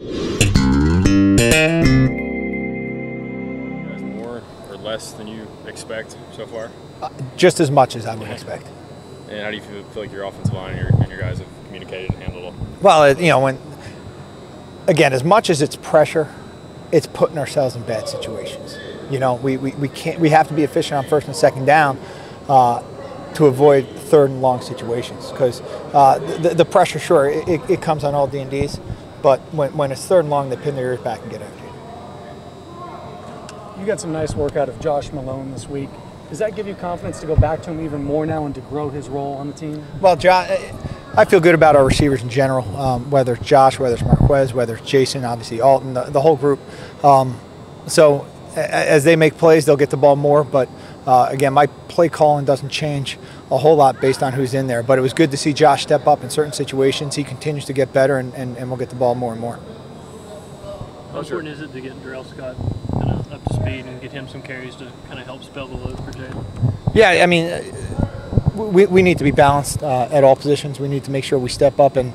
More or less than you expect so far? Just as much as I would expect. And how do you feel like your offensive line and your guys have communicated and handled it? Well, again, as much as it's pressure, it's putting ourselves in bad situations. We have to be efficient on first and second down to avoid third and long situations, because the pressure, sure, it comes on all D&Ds, but when it's third and long, they pin their ears back and get after you. You got some nice work out of Josh Malone this week. Does that give you confidence to go back to him even more now and to grow his role on the team? Well, I feel good about our receivers in general, whether it's Josh, whether it's Marquez, whether it's Jason, obviously Alton, the whole group. So as they make plays, they'll get the ball more. But, again, my play calling doesn't change a whole lot based on who's in there. But it was good to see Josh step up in certain situations. He continues to get better, and we'll get the ball more and more. How important is it to get Darrell Scott kind of up to speed and get him some carries to kind of help spell the load for Jalen? Yeah, I mean, we need to be balanced at all positions. We need to make sure we step up and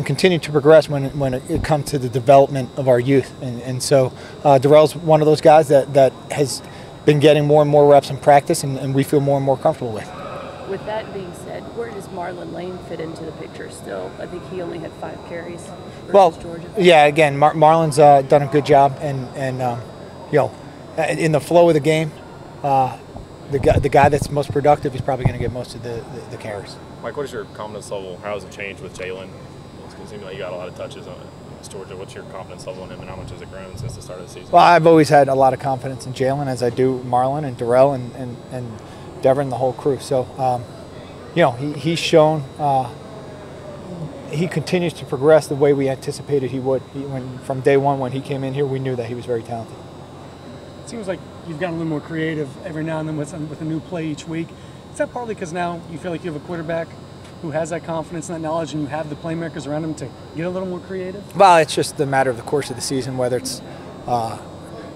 continue to progress when it comes to the development of our youth. And so Darrell's one of those guys that has been getting more and more reps in practice, and we feel more and more comfortable with. With that being said, where does Marlon Lane fit into the picture still? I think he only had 5 carries versus Georgia. Yeah, again, Marlon's done a good job, and in the flow of the game, the guy that's most productive is probably going to get most of the carries. Mike, what is your confidence level? How has it changed with Jalen? It seems like you got a lot of touches on Georgia. What's your confidence level on him, and how much has it grown since the start of the season? Well, I've always had a lot of confidence in Jalen, as I do Marlon and Darrell and Devin, the whole crew. So, he's shown he continues to progress the way we anticipated he would. From day one when he came in here, we knew that he was very talented. It seems like you've gotten a little more creative every now and then with a new play each week. Is that partly because now you feel like you have a quarterback who has that confidence and that knowledge, and you have the playmakers around him to get a little more creative? Well, it's just a matter of the course of the season, whether it's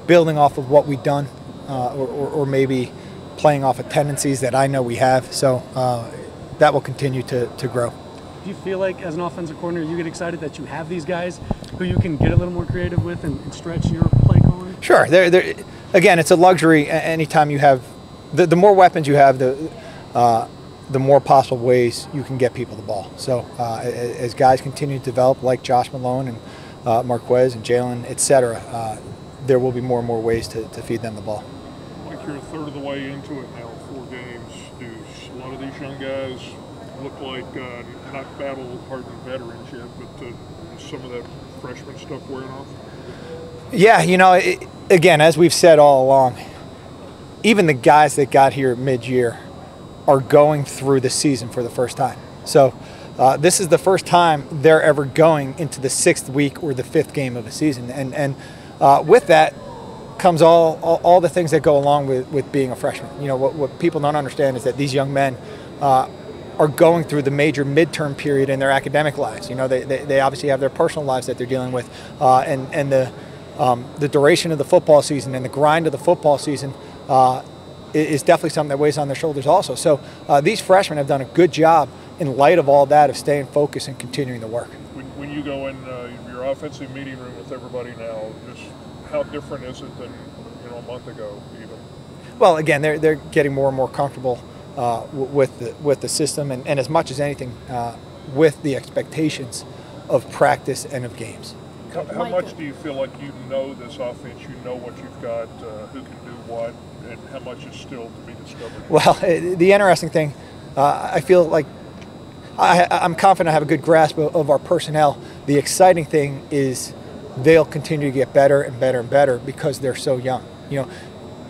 building off of what we've done or maybe playing off of tendencies that I know we have. So that will continue to grow. Do you feel like, as an offensive coordinator, you get excited that you have these guys who you can get a little more creative with and stretch your play calling? Sure. Again, it's a luxury anytime you have the more weapons you have, the more possible ways you can get people the ball. So as guys continue to develop, like Josh Malone and Marquez and Jalen, et cetera, there will be more and more ways to feed them the ball. Like, you're a third of the way into it now, 4 games. Do a lot of these young guys look like not battle-hardened veterans yet, but some of that freshman stuff wearing off? Yeah, again, as we've said all along, even the guys that got here mid-year are going through the season for the first time. So this is the first time they're ever going into the 6th week or the 5th game of a season. And with that comes all the things that go along with being a freshman. What people don't understand is that these young men are going through the major midterm period in their academic lives. They obviously have their personal lives that they're dealing with, and the duration of the football season and the grind of the football season is definitely something that weighs on their shoulders also. So these freshmen have done a good job in light of all that of staying focused and continuing to work. When you go in your offensive meeting room with everybody now, just how different is it than a month ago even? Well, again, they're getting more and more comfortable with the system, and as much as anything, with the expectations of practice and of games. How much do you feel like you know this offense? You know what you've got, who can do what, and how much is still to be discovered? Well, the interesting thing, I feel like I'm confident I have a good grasp of our personnel. The exciting thing is they'll continue to get better and better and better because they're so young.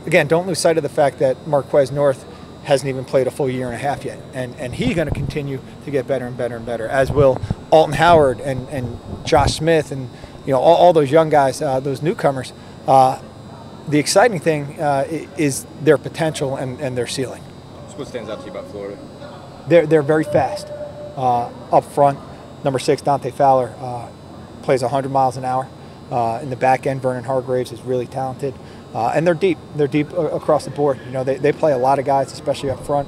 Again, don't lose sight of the fact that Marquez North hasn't even played a full year and a half yet, and he's going to continue to get better and better and better, as will Alton Howard and Josh Smith and all those young guys, those newcomers. The exciting thing is their potential and their ceiling. So what stands out to you about Florida? They're very fast up front. Number 6, Dante Fowler, plays 100 miles an hour. In the back end, Vernon Hargraves is really talented. And they're deep. They're deep across the board. They play a lot of guys, especially up front.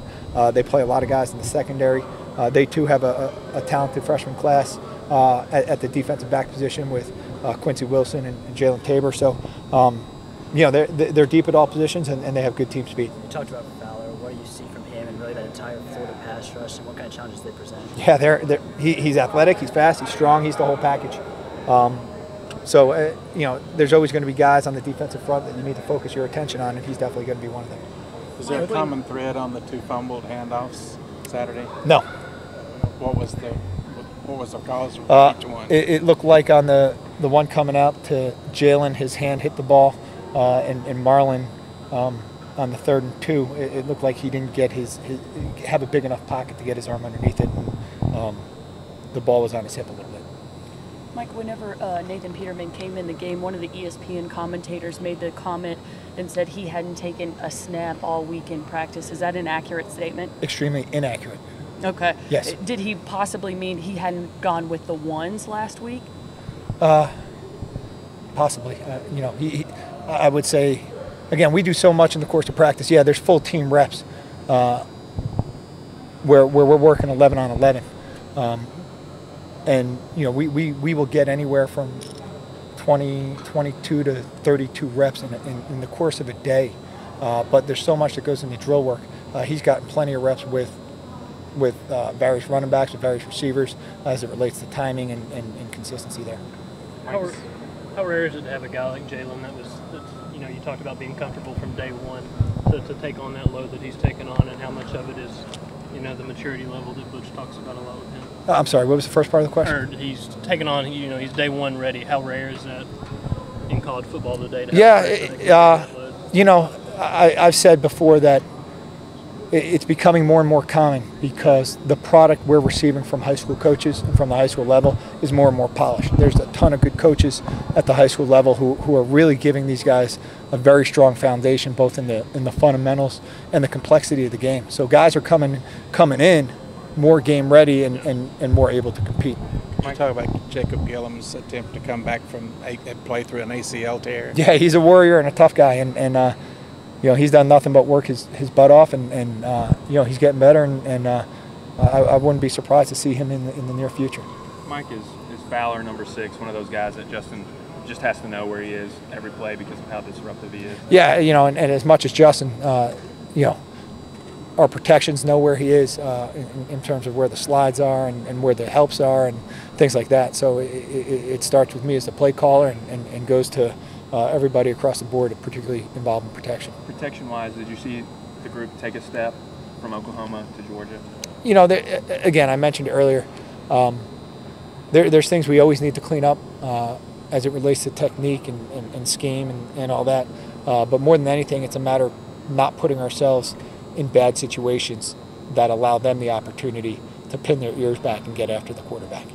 They play a lot of guys in the secondary. They too have a talented freshman class at the defensive back position with Quincy Wilson and Jalen Tabor. So, they're deep at all positions, and they have good team speed. You talked about Fowler. What do you see from him and really that entire Florida pass rush, and what kind of challenges they present? Yeah, he's athletic, he's fast, he's strong, he's the whole package. There's always going to be guys on the defensive front that you need to focus your attention on, and he's definitely going to be one of them. Was there a common thread on the 2 fumbled handoffs Saturday? No. What was the cause of each one? It looked like on the one coming out to Jalen, his hand hit the ball, and Marlon on the 3rd and 2, it looked like he didn't get have a big enough pocket to get his arm underneath it, and the ball was on his hip a little bit. Mike, whenever Nathan Peterman came in the game, one of the ESPN commentators made the comment and said he hadn't taken a snap all week in practice. Is that an accurate statement? Extremely inaccurate. Okay. Yes. Did he possibly mean he hadn't gone with the ones last week? Possibly. I would say, again, we do so much in the course of practice. Yeah, there's full team reps where we're working 11 on 11. And we will get anywhere from 22 to 32 reps in the course of a day. But there's so much that goes into drill work. He's gotten plenty of reps with various running backs, with various receivers, as it relates to timing and consistency there. How rare is it to have a guy like Jalen that's you talked about being comfortable from day one to take on that load that he's taken on, and how much of it is the maturity level that Butch talks about a lot with him? I'm sorry, what was the first part of the question? Or he's taken on, he's day one ready. How rare is that in college football today? To have I've said before that it's becoming more and more common because the product we're receiving from high school coaches and from the high school level is more and more polished. There's a ton of good coaches at the high school level who are really giving these guys a very strong foundation, both in the fundamentals and the complexity of the game. So guys are coming in more game ready and more able to compete. Can you talk about Jacob Gillum's attempt to come back from a play through an ACL tear? Yeah, he's a warrior and a tough guy, and he's done nothing but work his butt off, and he's getting better, and I wouldn't be surprised to see him in the near future. Mike, is Fowler number 6 one of those guys that Justin just has to know where he is every play because of how disruptive he is? Yeah, and as much as Justin, our protections know where he is in terms of where the slides are and where the helps are and things like that. So it starts with me as the play caller and goes to everybody across the board, particularly involved in protection. Protection-wise, did you see the group take a step from Oklahoma to Georgia? Again, I mentioned earlier, there's things we always need to clean up as it relates to technique and scheme and all that. But more than anything, it's a matter of not putting ourselves in bad situations that allow them the opportunity to pin their ears back and get after the quarterback.